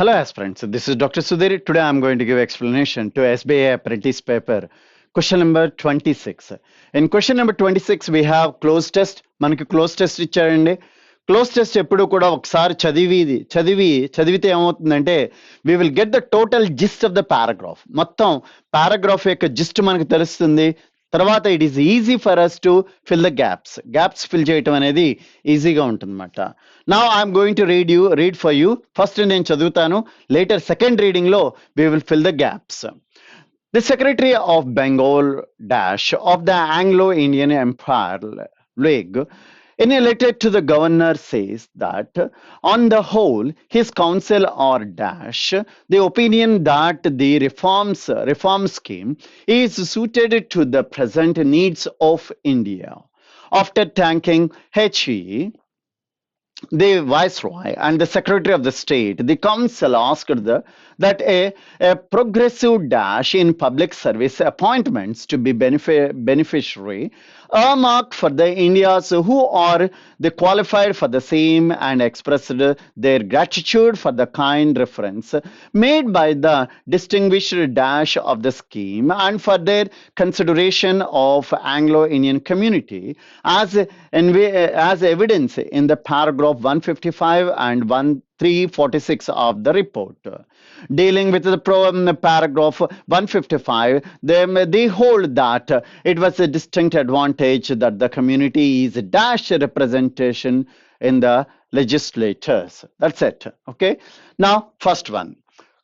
Hello aspirants, this is Dr. Sudhir. Today I am going to give explanation to SBI apprentice paper question number 26. In question number 26 we have close test. మనకి cloze test ఇచ్చారండి. Cloze test ఎప్పుడు కూడా ఒకసారి చదివితే ఏమవుతుందంటే we will get the total gist of the paragraph. మొత్తం paragraph యొక్క gist మనకు తెలుస్తుంది. తర్వాత it is easy for us to fill the gaps fill చేయటం అనేది ఈజీగా ఉంటుందన్నమాట. Now I'm going to read for you. First నేను చదువుతాను, లేటర్ సెకండ్ రీడింగ్ లో we will fill the gaps. The Secretary of Bengal Dash of the Anglo-Indian Empire League in a letter to the governor says that on the whole his counsel or dash the opinion that the reform scheme is suited to the present needs of India. After thanking HE, the Viceroy and the Secretary of the State, the Council asked that a progressive dash in public service appointments to be beneficiary earmarked for the Indians who are the qualified for the same and expressed their gratitude for the kind reference made by the distinguished dash of the scheme and for their consideration of Anglo-Indian community as evidence in the paragraph 155 and 346 of the report. Dealing with the paragraph 155, they hold that it was a distinct advantage that the community is dash representation in the legislatures. That's it. Okay. Now, first one.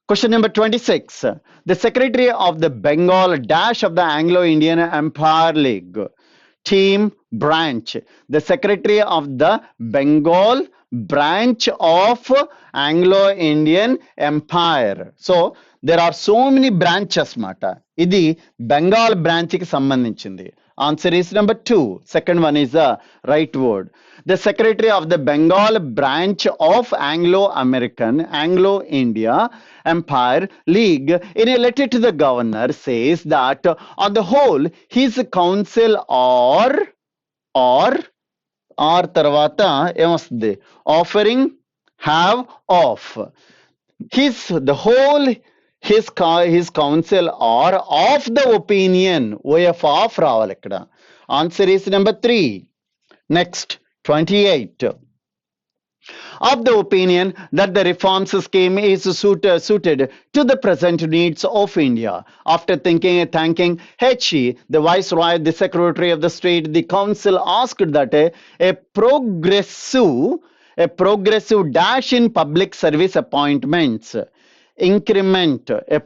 Question number 26. The Secretary of the Bengal Dash of the Anglo-Indian Empire League Team Branch, the Secretary of the Bengal branch of Anglo-Indian Empire. So there are so many branches mata. Idi Bengal branch ki sambandhinchindi. Answer is number 2. Second one is the right word. The Secretary of the Bengal branch of Anglo-India Empire League in a letter to the governor says that on the whole his counsel or తర్వాత ఏమొస్తుంది offering have of his counsel or of the opinion of రావాలి ఇక్కడ. Answer is number 3. Next 28. Of the opinion that the reforms scheme is suited to the present needs of India. After thanking HE, the Viceroy, the Secretary of the State, the Council asked that a progressive dash in public service appointments. A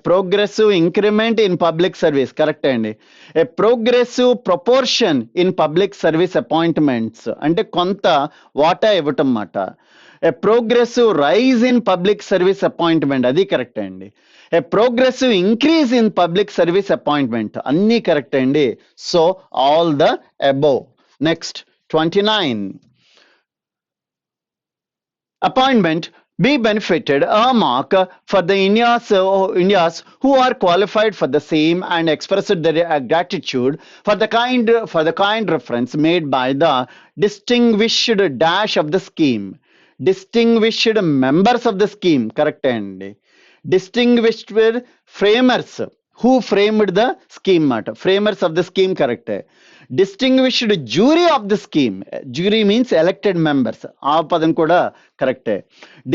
progressive increment in public service, correct అండి. A progressive proportion in public service appointments అంటే కొంత వాటా ఇవ్వటం మాట. A progressive rise in public service appointment, అది correct అండి. A progressive increase in public service appointment, అన్నీ correct అండి. So all the above. Next 29. Appointment be benefited earmark for the Indians who are qualified for the same and expressed their gratitude for the kind reference made by the distinguished dash of the scheme. Distinguished members of the scheme, correct అండి. Distinguished framers who framed the scheme మాట. Framers of the scheme, correct. Distinguished jury of the scheme, jury means elected members, ఆ పదం కూడా కరెక్టే.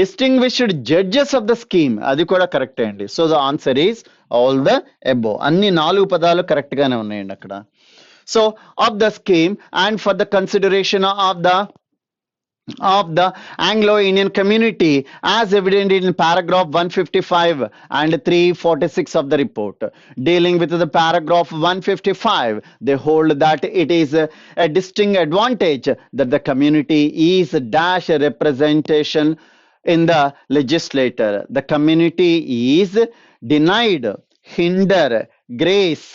Distinguished judges of the scheme, అది కూడా కరెక్టే అండి. So the answer is all the above. అన్ని 4 పదాలు కరెక్ట్ గానే ఉన్నాయండి అక్కడ. So of the scheme and for the consideration of the Anglo-Indian community as evident in paragraph 155 and 346 of the report. Dealing with the paragraph 155, they hold that it is a distinct advantage that the community is dash representation in the legislature. The community is denied, hinder, grace,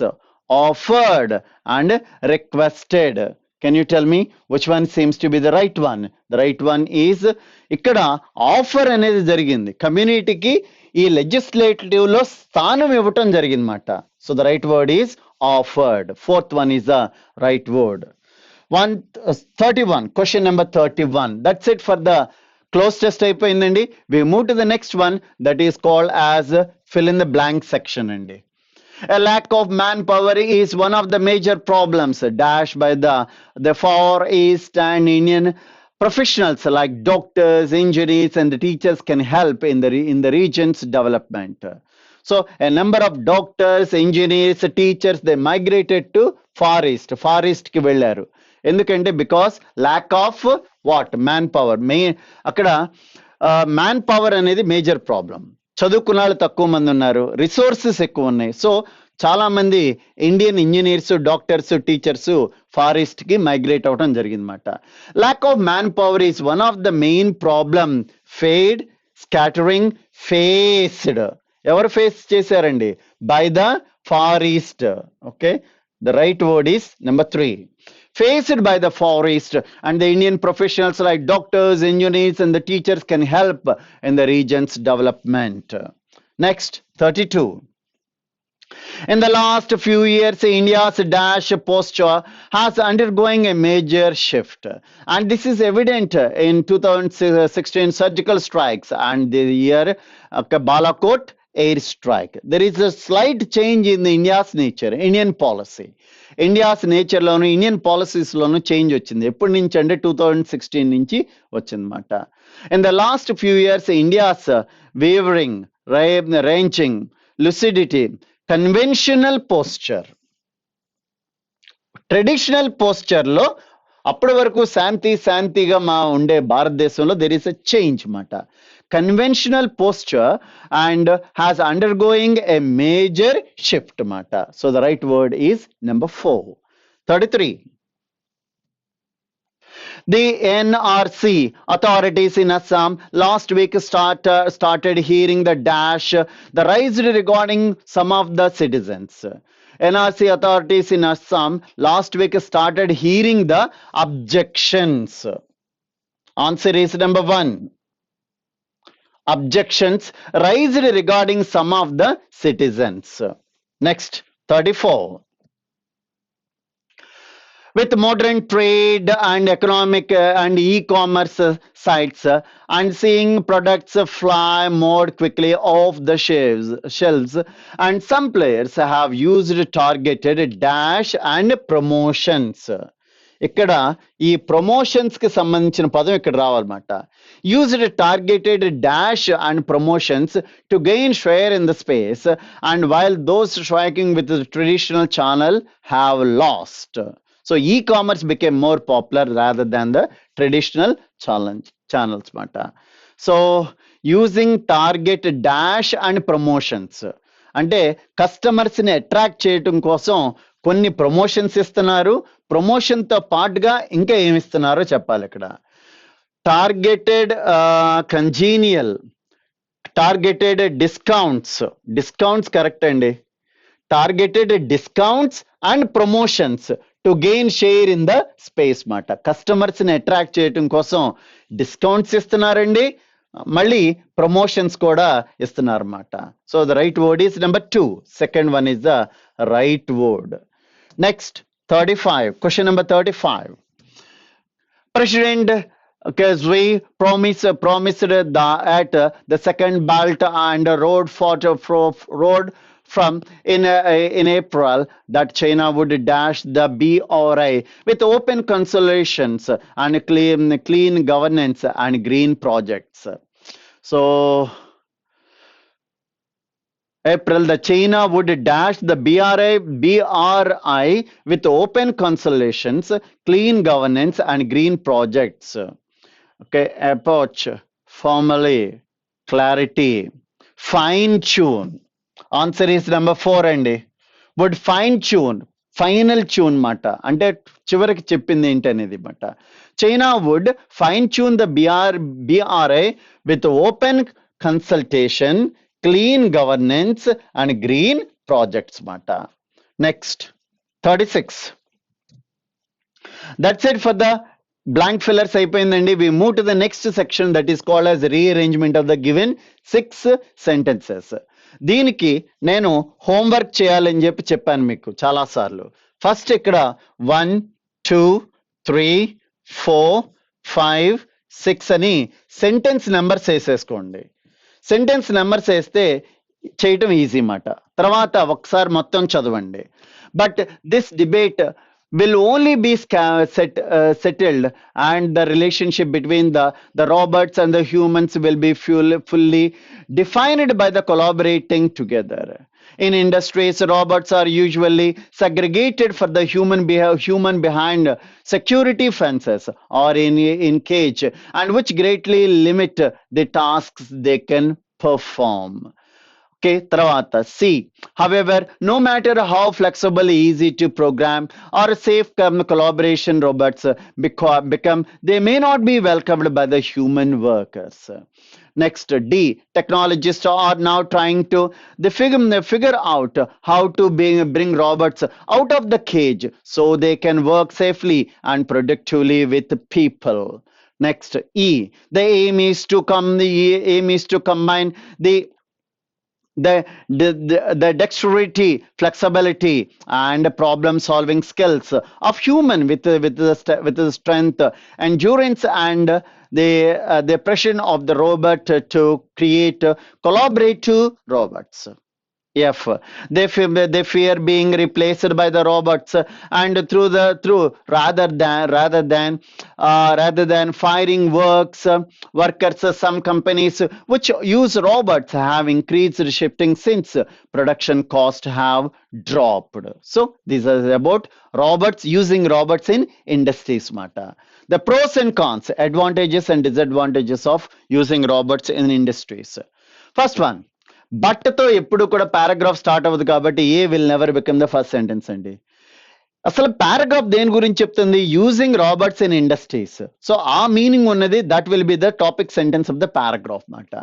offered and requested. Can you tell me which one seems to be the right one? The right one is ఇక్కడ offer అనేది జరిగింది. కమ్యూనిటీకి ఈ legislative లో స్థానం ఇవ్వటం జరిగిందన్నమాట. So the right word is offered. Fourth one is the right word. 31. Question number 31. That's it for the cloze test అయిపోయిందండి. We move to the next one that is called as fill in the blank section అండి. A lack of manpower is one of the major problems dashed by the Far East, and Indian professionals like doctors, engineers, and the teachers can help in the region's development. So a number of doctors, engineers, teachers, they migrated to Far East కి వెళ్ళారు. ఎందుకంటే because lack of what man power అక్కడ man power అనేది major problem. చదువుకున్న వాళ్ళు తక్కువ మంది ఉన్నారు, రిసోర్సెస్ ఎక్కువ ఉన్నాయి. సో చాలా మంది Indian engineers, doctors, teachers Far East కి మైగ్రేట్ అవడం జరిగిందన్నమాట. Lack of manpower is one of the main problem fade scattering faced. ఎవరు ఫేస్ చేశారండి? By the Far East. Okay, the right word is number 3. Faced by the Far East, and the Indian professionals like doctors, engineers, and the teachers can help in the region's development. Next, 32. In the last few years, India's dash posture has undergoing a major shift, and this is evident in 2016 surgical strikes and the year Balakot air strike. There is a slight change in the India's nature, Indian policy. India's నేచర్లోను, Indian పాలసీస్లోను change వచ్చింది. ఎప్పటి నుంచి అంటే 2016 నుంచి వచ్చిందన్నమాట. In the last few years India's wavering, ranging, lucidity, conventional posture, traditional పోస్చర్లో అప్పటి వరకు శాంతిగా ఉండే భారతదేశంలో దెర్ ఈస్ అ చేంజ్ మాట. Conventional posture and has undergoing a major shift mata. So the right word is number 4. 33. The NRC authorities in Assam last week started hearing the rise regarding some of the citizens. NRC authorities in Assam last week started hearing the objections. Answer is number 1. Objections raised regarding some of the citizens. Next, 34. With modern trade and economic and e-commerce sites and seeing products fly more quickly off the shelves, and some players have used targeted dash and promotions. ఇక్కడ ఈ promotions కి సంబంధించిన పదం ఇక్కడ రావాలన్నమాట. Used targeted dash and promotions to gain share in the space, and while those striking with the traditional channel have lost. So e commerce became more popular rather than the traditional channels మాట. So using target dash and promotions అంటే కస్టమర్స్ని attract చేయటం కోసం కొన్ని promotions ఇస్తున్నారు. ప్రమోషన్తో పాటుగా ఇంకా ఏమి ఇస్తున్నారో చెప్పాలి ఇక్కడ. Targeted congenial, targeted discounts correct అండి. Targeted discounts and promotions to gain share in the space మాట. కస్టమర్స్ని అట్రాక్ట్ చేయటం కోసం డిస్కౌంట్స్ ఇస్తున్నారండి, మళ్ళీ ప్రమోషన్స్ కూడా ఇస్తున్నారన్నమాట. So the right word is number 2. Second one is the right word. Next, 35. Question number 35. President Kazri promised that the second Belt and Road from in April that China would dash the BRI with open consultations and clean governance and green projects. So April, the China would dash the BRI with open consultations, clean governance and green projects. Okay, approach, formally, clarity, fine tune. Answer is number 4 అండి. Would fine tune, final tune మాట, అంటే చివరికి చెప్పింది ఏంటనేది మాట. China would fine tune the BRI with open consultation, clean governance and green projects mata. Next, 36. That's it for the blank fillers అయిపోయిందండి. We move to the next section that is called as rearrangement of the given 6 sentences. దీనికి నేను homework చేయాలని చెప్పాను మీకు చాలా సార్లు. First ఇక్కడ 1 2 3 4 5 6 అని సెంటెన్స్ నెంబర్స్ వేసేసుకోండి. సెంటెన్స్ నెంబర్స్ వేస్తే చేయటం ఈజీ మాట. తర్వాత ఒకసారి మొత్తం చదవండి. But this debate will only be settled, and the relationship between the robots and the humans will be fully defined by the collaborating together. In industries, robots are usually segregated for the human behind security fences or in cage, and which greatly limit the tasks they can perform. Okay, తర్వాత C. However, no matter how flexible, easy to program, or safe collaboration robots become, they may not be welcomed by the human workers. Next, D. Technologists are now trying to figure out how to bring robots out of the cage so they can work safely and productively with people. Next, E. The aim is to combine the dexterity, flexibility, and problem solving skills of human with the strength, endurance, and the precision of the robot to create collaborative robots. F. They fear being replaced by the robots, and through rather than firing workers. Some companies which use robots have increased shifting since production costs have dropped. So these are about robots, using robots in industries matter. The pros and cons, advantages and disadvantages of using robots in industries. First one, బట్తో ఎప్పుడు కూడా paragraph start అవ్వదు కాబట్టి A will never become the first sentence అండి. అసలు paragraph దేని గురించి చెప్తుంది? Using robots in industries. So ఆ మీనింగ్ ఉన్నది, that will be the topic sentence of the paragraph మాట.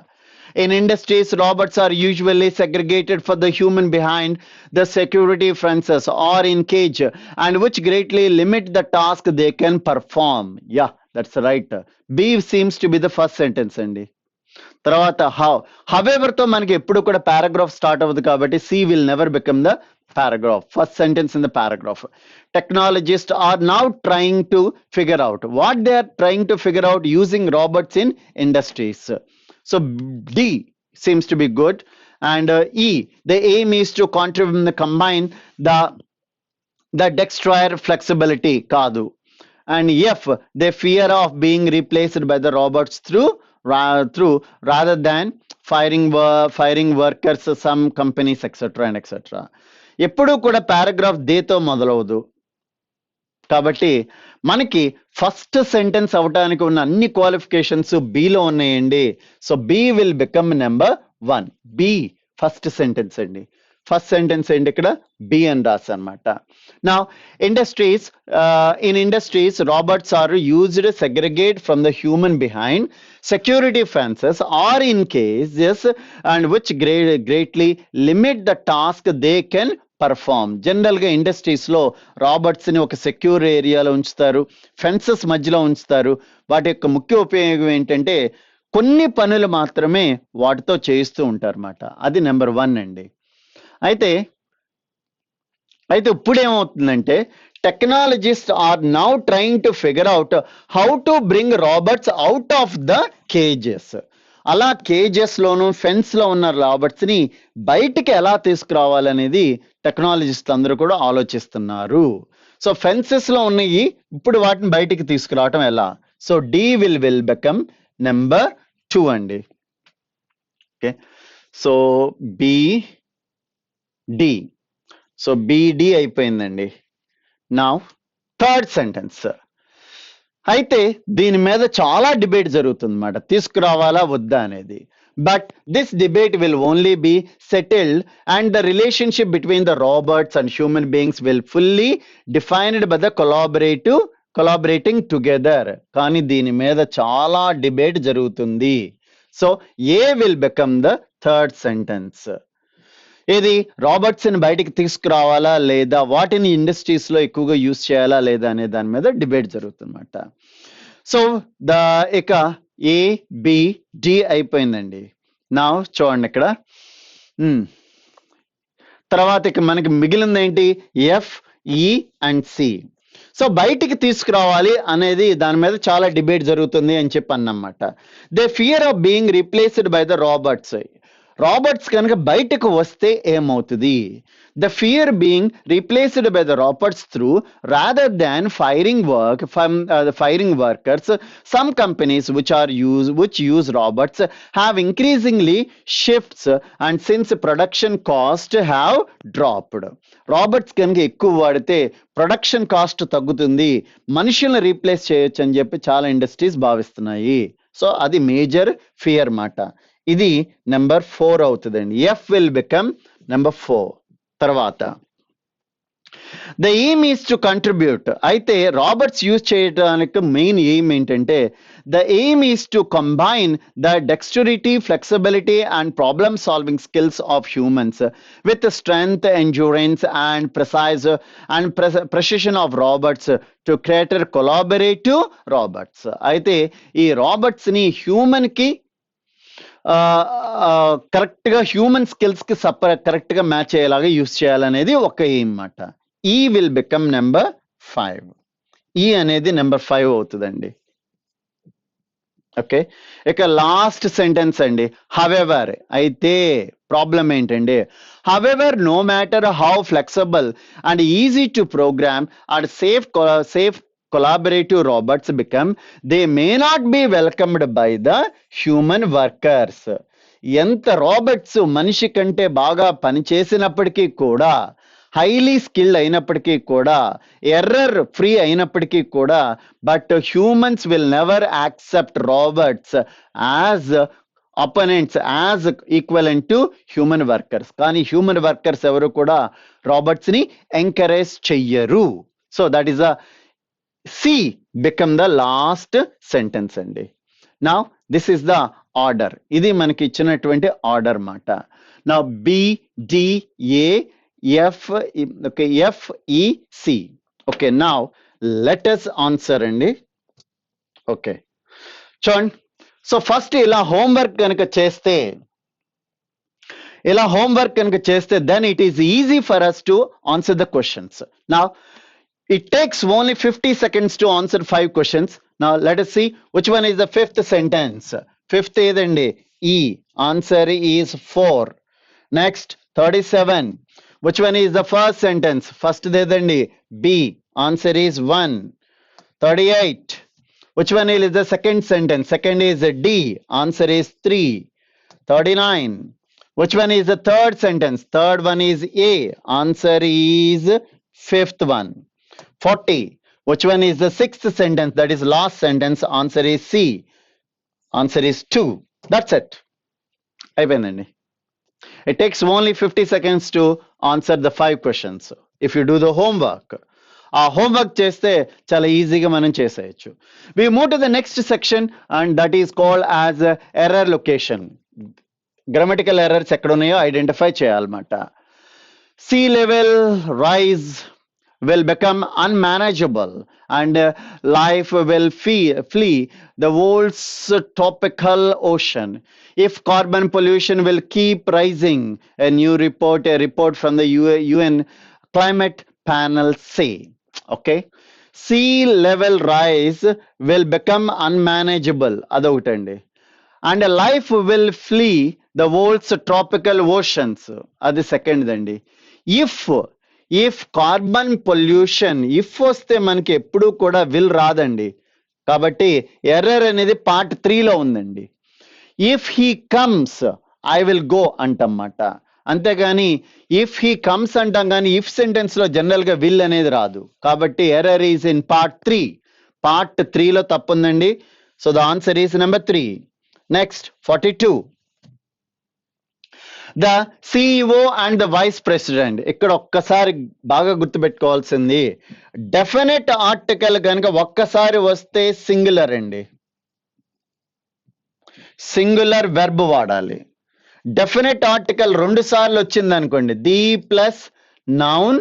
In industries, robots are usually segregated for the human behind the security fences or in cage, and which greatly limit the task they can perform. Yeah, that's right. B seems to be the first sentence అండి. తర్వాత however తో మనకి ఎప్పుడు కూడా paragraph start అవ్వదు కాబట్టి C will never become the paragraph, first sentence in the paragraph. Technologists are now trying to figure out what they are trying to figure out using robots in industries. So D seems to be good, and E, the aim is to combine the dexterity, flexibility కాదు, and F, they fear of being replaced by the robots through rather than firing workers, some companies, etc. and etc. ఎప్పుడూ కూడా paragraph దేతో మొదలవదు కాబట్టి మనకి first sentence అవటానికి ఉన్న అన్ని qualifications బిలో ఉన్నాయండి. So B will become number 1. B first sentence అండి. ఫస్ట్ సెంటెన్స్ ఏంటి? ఇక్కడ బి అని రాసి అనమాట. నా in industries, robots are used to segregate from the human behind security fences or in cases, and which greatly limit the task they can perform. జనరల్గా ఇండస్ట్రీస్లో రాబర్ట్స్ని ఒక secure ఏరియాలో ఉంచుతారు, ఫెన్సెస్ మధ్యలో ఉంచుతారు. వాటి యొక్క ముఖ్య ఉపయోగం ఏంటంటే కొన్ని పనులు మాత్రమే వాటితో చేయిస్తూ ఉంటారన్నమాట. అది నెంబర్ 1 అండి. అయితే ఇప్పుడు ఏమవుతుందంటే technologist are now trying to figure out how to bring robots out of the cages. అలా కేజెస్లోను ఫెన్స్లో ఉన్న రాబర్ట్స్ని బయటికి ఎలా తీసుకురావాలనేది టెక్నాలజిస్ట్ అందరూ కూడా ఆలోచిస్తున్నారు. సో ఫెన్సెస్లో ఉన్నాయి, ఇప్పుడు వాటిని బయటికి తీసుకురావటం ఎలా? So D will become number 2 అండి. Okay, so D. So B D అయిపోయిందండి. Now third sentence. అయితే దీని మీద చాలా డిబేట్ జరుగుతుంది అన్నమాట, తీసుకురావాలా వద్దా అనేది. But this debate will only be settled and the relationship between the robots and human beings will fully defined by the collaborating together. కానీ దీని మీద చాలా డిబేట్ జరుగుతుంది. So A will become the third sentence. ఇది రాబర్ట్స్ని బయటికి తీసుకురావాలా లేదా, వాటిని ఇండస్ట్రీస్లో ఎక్కువగా యూజ్ చేయాలా లేదా అనే దాని మీద డిబేట్ జరుగుతుందన్నమాట. సో ఇక ఏబిడి అయిపోయిందండి. నా చూడండి ఇక్కడ తర్వాత ఇక మనకి మిగిలింది ఏంటి? ఎఫ్, ఈ అండ్ సి. సో బయటికి తీసుకురావాలి అనేది దాని మీద చాలా డిబేట్ జరుగుతుంది అని చెప్పి అన్నమాట. They fear of being replaced by the robots. Robots కనుక బయటకు వస్తే ఏమవుతుంది? The fear being replaced by the robots through rather than firing work from the firing workers. Some companies which use robots have increasingly shifts and since production cost have dropped. Robots కనుక ఎక్కువ వాడితే production cost తగ్గుతుంది, మనుషులను replace చేయొచ్చు అని చెప్పి చాలా industries భావిస్తున్నాయి. సో అది మేజర్ ఫియర్ మాట. ఇది నెంబర్ 4 అవుతుందండి. F will become number 4. తర్వాత the aim is to contribute. అయితే రాబర్ట్స్ యూజ్ చేయడానికి మెయిన్ ఎయిమ్ ఏంటంటే the aim is to combine the dexterity, flexibility and problem solving skills of humans with strength, endurance and precision of robots to create a collaborative robots. అయితే ఈ robots ని human కి correct గా human skills కి correct గా match అయ్యేలాగా use చేయాలనేది ఒక ఎయిమ్ మాట. ఈ విల్ బికమ్ నెంబర్ 5. ఈ అనేది నెంబర్ 5 అవుతుందండి. ఓకే, ఇక లాస్ట్ సెంటెన్స్ అండి. హవెవర్. అయితే ప్రాబ్లం ఏంటండి? However no matter how flexible and easy to program and safe collaborative robots become, they may not be welcomed by the human workers. ఎంత Roberts మనిషి కంటే బాగా పనిచేసినప్పటికీ కూడా, హైలీ స్కిల్డ్ అయినప్పటికీ కూడా, ఎర్రర్ ఫ్రీ అయినప్పటికీ కూడా, but humans will never accept robots as opponents, as equivalent to human workers. కానీ హ్యూమన్ వర్కర్స్ ఎవరు కూడా రాబర్ట్స్ ని ఎంకరేజ్ చెయ్యరు. So that is a C become the last sentence అండి. Now this is the order. ఇది మనకి ఇచ్చినటువంటి order మాట. Now B, D, A, F, okay, F, E, C. Okay, now let us answer అండి. Okay చూడండి. So first ఇలా homework కనుక చేస్తే then it is easy for us to answer the questions. Now it takes only 50 seconds to answer 5 questions. Now let us see which one is the fifth sentence. Fifth ఏదండి? E. Answer is 4. Next 37. Which one is the first sentence? First ఏదండి? B. Answer is 1. 38. Which one is the second sentence? Second is D. Answer is 3. 39. Which one is the third sentence? Third one is A. Answer is fifth one. 40. Which one is the sixth sentence? That is last sentence. Answer is C. Answer is 2. That's it. అయిపోయిందండి. It takes only 50 seconds to answer the 5 questions. If you do the homework. ఆ homework చేస్తే చాలా ఈజీగా మనం చేసేయచ్చు. We move to the next section and that is called as error location. Grammatical errors ఎక్కడ ఉన్నాయో identify చేయాలన్నమాట. Sea level rise will become unmanageable and life will flee the world's tropical ocean if carbon pollution will keep rising. A report from the UN climate panel say. Okay, sea level rise will become unmanageable adotandi and life will flee the world's tropical oceans. Adi second dandi. If carbon pollution, if వస్తే మనకి ఎప్పుడు కూడా will రాదండి. కాబట్టి error అనేది part 3లో ఉందండి. If he comes I will go అంటమాట. అంతేగాని ఇఫ్ హీ కమ్స్ అంటాం కానీ ఇఫ్ సెంటెన్స్ లో జనరల్ గా విల్ అనేది రాదు. కాబట్టి error is in part 3. Part 3లో తప్పు ఉందండి. So the answer is number 3. Next 42. The CEO and the vice president. ఇక్కడ ఒక్కసారి బాగా గుర్తుపెట్టుకోవాల్సింది, డెఫినెట్ ఆర్టికల్ కనుక ఒక్కసారి వస్తే సింగులర్ అండి, సింగులర్ వెర్బ్ వాడాలి. డెఫినెట్ ఆర్టికల్ 2 సార్లు వచ్చింది అనుకోండి, ది ప్లస్ నౌన్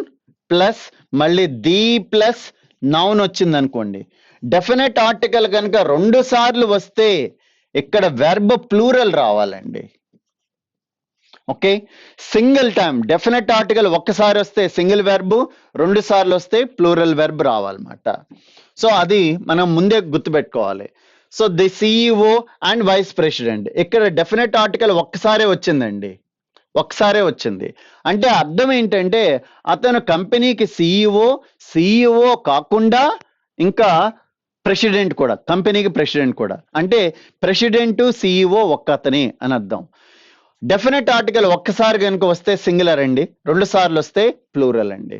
ప్లస్ మళ్ళీ ది ప్లస్ నౌన్ వచ్చింది అనుకోండి, డెఫినెట్ ఆర్టికల్ కనుక 2 సార్లు వస్తే ఇక్కడ వెర్బ్ ప్లూరల్ రావాలండి. Okay, single time definite article ఒక్కసారి వస్తే సింగిల్ వెర్బ్, 2 సార్లు వస్తే ప్లూరల్ వెర్బ్ రావాలన్నమాట. సో అది మనం ముందే గుర్తుపెట్టుకోవాలి. So the CEO and vice president, ఇక్కడ డెఫినెట్ ఆర్టికల్ ఒక్కసారే వచ్చిందండి, ఒక్కసారే వచ్చింది. అంటే అర్థం ఏంటంటే అతను కంపెనీకి సిఇఓ కాకుండా ఇంకా ప్రెసిడెంట్ కూడా, కంపెనీకి ప్రెసిడెంట్ కూడా, అంటే ప్రెసిడెంట్ సిఇఓ ఒక్క అతని అని అర్థం. డెఫినెట్ ఆర్టికల్ ఒక్కసారి కనుక వస్తే సింగులర్ అండి, 2 సార్లు వస్తే ప్లూరల్ అండి.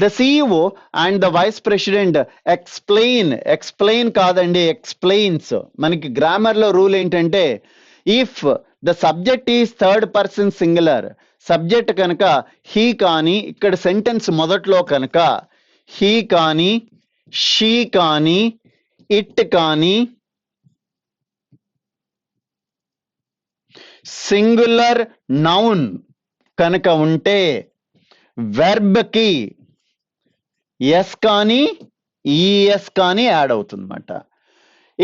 The CEO and the vice president explain కాదండి, ఎక్స్ప్లెయిన్స్. మనకి గ్రామర్లో రూల్ ఏంటంటే if the subject is third person singular, subject కనుక హీ కానీ, ఇక్కడ సెంటెన్స్ మొదట్లో కనుక హీ కానీ, షీ కానీ, ఇట్ కానీ సింగులర్ నౌన్ కనుక ఉంటే వెర్బ్ కి ఎస్ కానీ ఈఎస్ కానీ యాడ్ అవుతుంది అనమాట.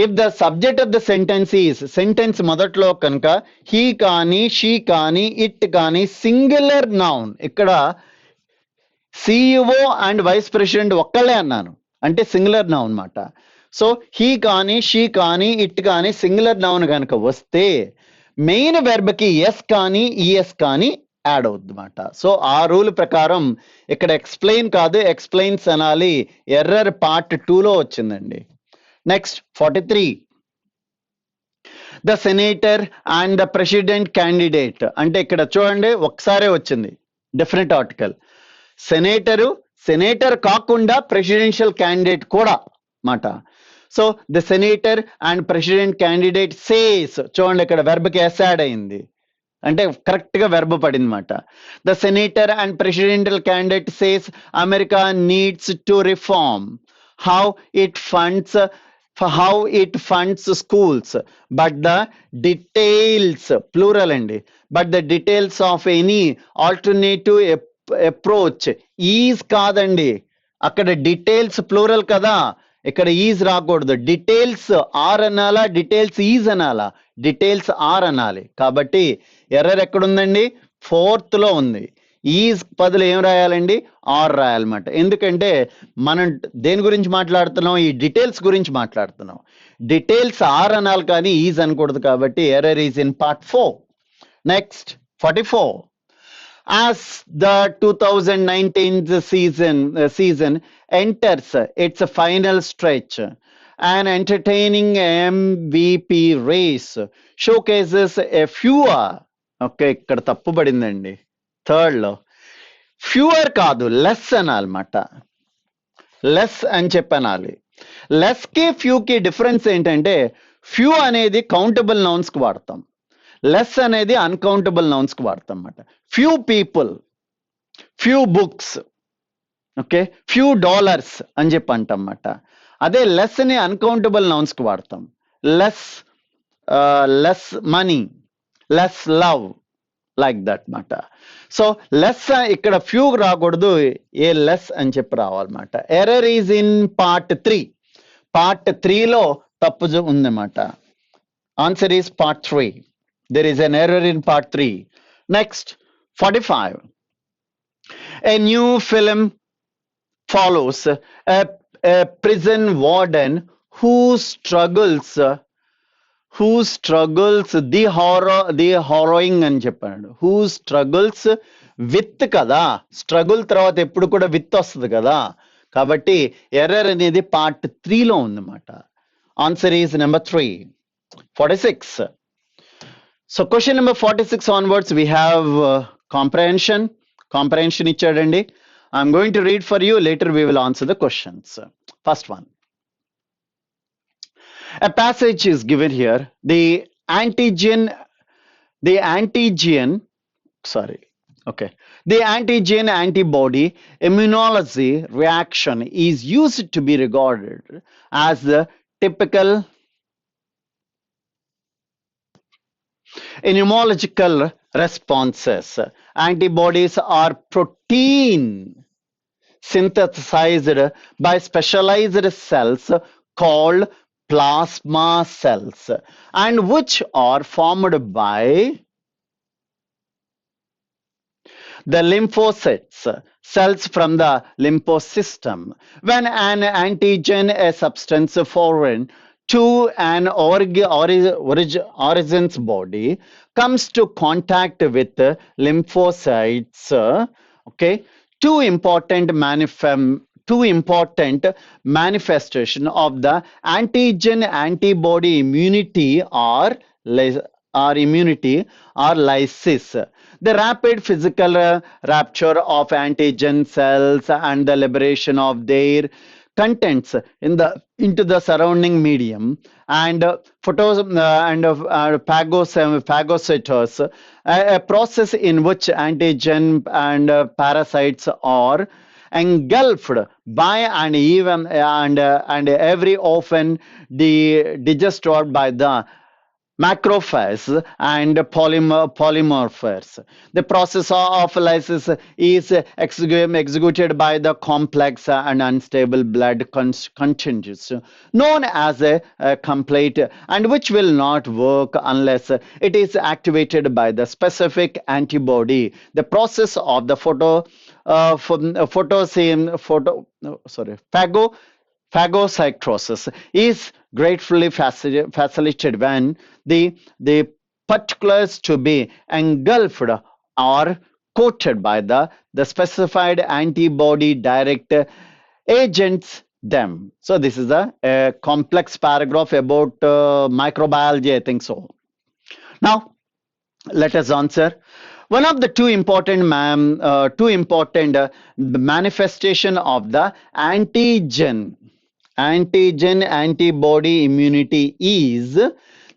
If the subject of the sentence is, sentence మొదట్లో కనుక హీ కానీ, షీ కానీ, ఇట్ కానీ సింగులర్ నౌన్, ఇక్కడ సిఇఓ అండ్ వైస్ ప్రెసిడెంట్ ఒక్కళ్ళే అన్నాను అంటే సింగులర్ నౌన్ అన్నమాట. సో హీ కానీ, షీ కానీ, ఇట్ కానీ సింగులర్ నౌన్ కనుక వస్తే మెయిన్ వెర్బ్కి ఎస్ కానీ ఈఎస్ కానీ యాడ్ అవుద్ది అనమాట. సో ఆ రూల్ ప్రకారం ఇక్కడ ఎక్స్ప్లెయిన్ కాదు, ఎక్స్ప్లెయిన్స్ అనాలి. ఎర్రర్ పార్ట్ 2లో వచ్చిందండి. Next 43, the senator and the president candidate, అంటే ఇక్కడ చూడండి ఒకసారే వచ్చింది డెఫినెట్ ఆర్టికల్. సెనేటర్ కాకుండా ప్రెసిడెన్షియల్ క్యాండిడేట్ కూడా మాట. So the senator and president candidate says, చూడండి ఇక్కడ వెర్బ్కి ఎస్ యాడ్ అయింది అంటే కరెక్ట్ గా వెర్బ్ పడింది మాట. The senator and presidential candidate says America needs to reform how it funds schools, but the details plural అండి, but the details of any alternative approach is కాదండి, అక్కడ డీటెయిల్స్ ప్లూరల్ కదా, ఇక్కడ ఈజ్ రాకూడదు. Details are అనాలా, details is అనాలా, details are అనాలి. కాబట్టి ఎర్రర్ ఎక్కడుందండి, 4th లో ఉంది. ఈజ్ బదులు ఏం రాయాలండి, ఆర్ రాయాలన్నమాట. ఎందుకంటే మనం దేని గురించి మాట్లాడుతున్నాం, ఈ డీటెయిల్స్ గురించి మాట్లాడుతున్నాం. డీటెయిల్స్ ఆర్ అనాలి కానీ ఈజ్ అనకూడదు. కాబట్టి error is in part 4. Next 44, as the 2019 season enters its final stretch, an entertaining MVP race showcases a fewer, okay ఇక్కడ తప్పు పడిందండి 3rd లో, ఫ్యూవర్ కాదు లెస్ అనాలన్నమాట, లెస్ అని చెప్పనాలి. లెస్ కి ఫ్యూ కి డిఫరెన్స్ ఏంటంటే ఫ్యూ అనేది కౌంటబుల్ నౌన్స్ కి వాడతాం, లెస్ అనేది అన్కౌంటబుల్ నౌన్స్ కి వాడతాం అన్నమాట. Few people, few books, okay, few dollars అని చెప్పి అంటాం అన్నమాట. అదే లెస్ ని అన్కౌంటబుల్ నౌన్స్ కి వాడతాం. Less money, less love, like that మాట. సో లెస్ ఇక్కడ ఫ్యూ రాకూడదు, ఏ లెస్ అని చెప్పి రావాలన్నమాట. Error is in part 3. Part 3లో తప్పు ఉందన్నమాట. Answer is part 3. There is an error in part 3. Next 45, a new film follows a prison warden who struggles the harrowing అని చెప్పాడు. who struggles with కదా, struggle తర్వాత ఎప్పుడు కూడా విత్ వస్తుంది కదా, కాబట్టి ఎర్రర్ అనేది పార్ట్ 3లో ఉందన్నమాట. Answer is number 3. 46, so question number 46 onwards we have comprehension ఇచ్చాడండి. I'm going to read for you, later we will answer the questions. First one, a passage is given here. The antigen antibody immunology reaction is used to be regarded as the typical immunological responses. Antibodies are protein synthesized by specialized cells called plasma cells and which are formed by the lymphocytes, cells from the lymphosystem. When an antigen, a substance foreign to an origin's body, comes to contact with lymphocytes, okay, two important manifestation of the antigen antibody immunity or immunity or lysis. The rapid physical rapture of antigen cells and the liberation of their contents into the surrounding medium and phagocytosis, a process in which antigen and parasites are engulfed by and even and every often digested by the macrophages and polymorphs. The process of lysis is executed by the complex and unstable blood contingents known as a complete, and which will not work unless it is activated by the specific antibody. The process of the phagocytosis is gratefully facilitated when the particulars to be engulfed or coated by the specified antibody direct agents them. So this is a complex paragraph about microbiology, I think so. Now let us answer. One of the two important manifestation of the antigen antibody immunity is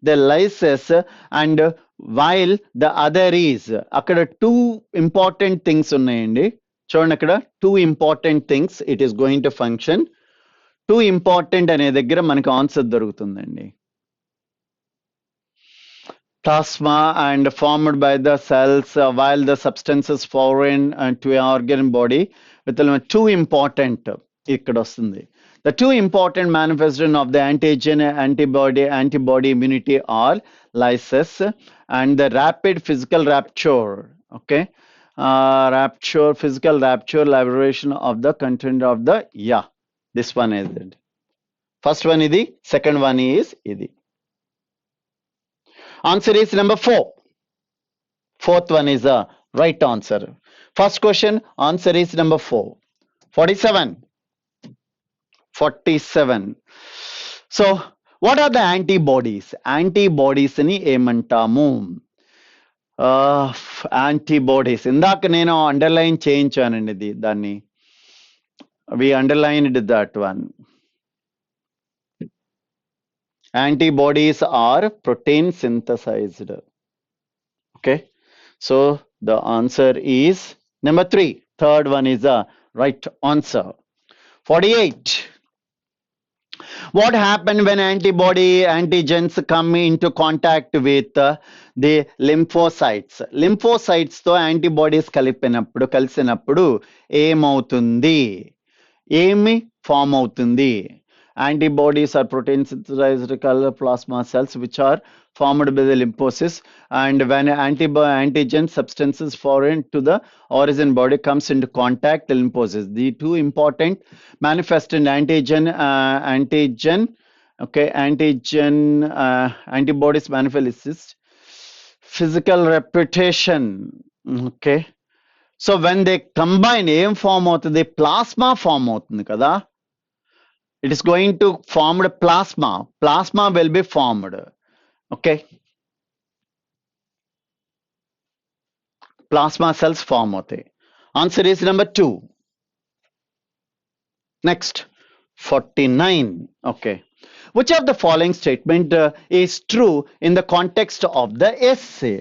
the lysis, and while the other is అక్కడ two important things ఉన్నాయండి. చూడండి అక్కడ two important things it is going to function. Two important అనే దగ్గర మనకు answer దొరుకుతుందండి. Plasma and formed by the cells while the substances foreign to an organ body with two important ఇక్కడ వస్తుంది. The two important manifestation of the antigen antibody immunity are lysis and the rapid physical rapture. Okay, physical rapture, liberation of the content of the this one is it. First one is the second one is idi. Answer is number 4. Fourth one is the right answer. First question, answer is number 4. 47. 47. So, what are the antibodies? Antibodies ni ఏమంటాము? Antibodies. ఇందాక నేను underline చేయించానండి దాన్ని. We underlined that one. Antibodies are protein synthesized. Okay. So, the answer is number 3. Third one is the right answer. 48. What happened when antigens come into contact with the lymphocytes? Lymphocytes తో antibodies కలిసినప్పుడు ఏమవుతుంది? ఏమి form అవుతుంది? Antibodies are protein synthesized plasma cells which are formed by the lymphocytes, and when antigen substances foreign to the origin body comes into contact the lymphocytes. The two important manifested antigen antibodies manifest physical reputation. Okay, so when they combine ఏం form అవుతుంది? Plasma form అవుతుంది కదా. It is going to form the plasma. Plasma will be formed. Okay. Plasma cells form hote. Answer is number 2. Next, 49. Okay. Which of the following statement is true in the context of the essay?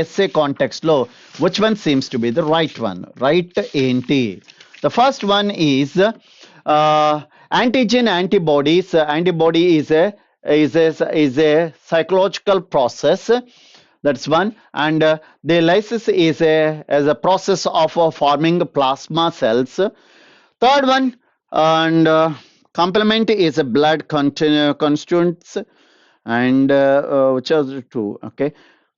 essay context law. Which one seems to be the right one? Right enti. The first one is antigen antibodies. Antibody is a psychological process. That's one. And the lysis is a process of forming plasma cells. Third one, and complement is a blood constituents. And which are the two? Okay.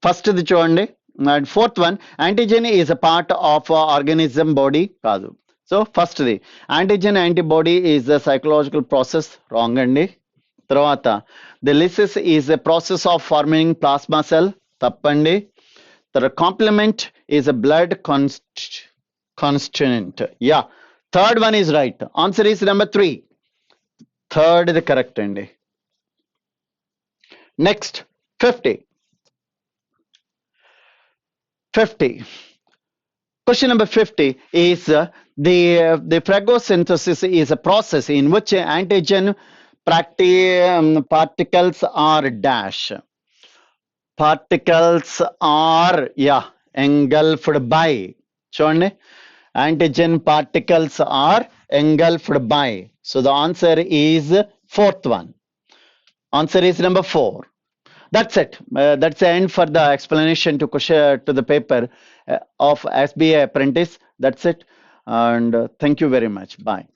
First the చూడండి. And fourth one, antigen is a part of organism body కాదు. So first the antigen antibody is the psychological process wrong అండి. తర్వాత the lysis is a process of forming plasma cell తప్పండి. తర్వాత complement is a blood constituent. Yeah, third one is right. Answer is number 3. Third ఇది correct అండి. Next 50. Question number 50 is the phagosynthesis is a process in which antigen particles are dash. Particles are engulfed by. చూడండి, antigen particles are engulfed by. So the answer is fourth one. Answer is number 4. That's it. That's the end for the explanation to question to the paper of SBA apprentice. That's it. And thank you very much. Bye.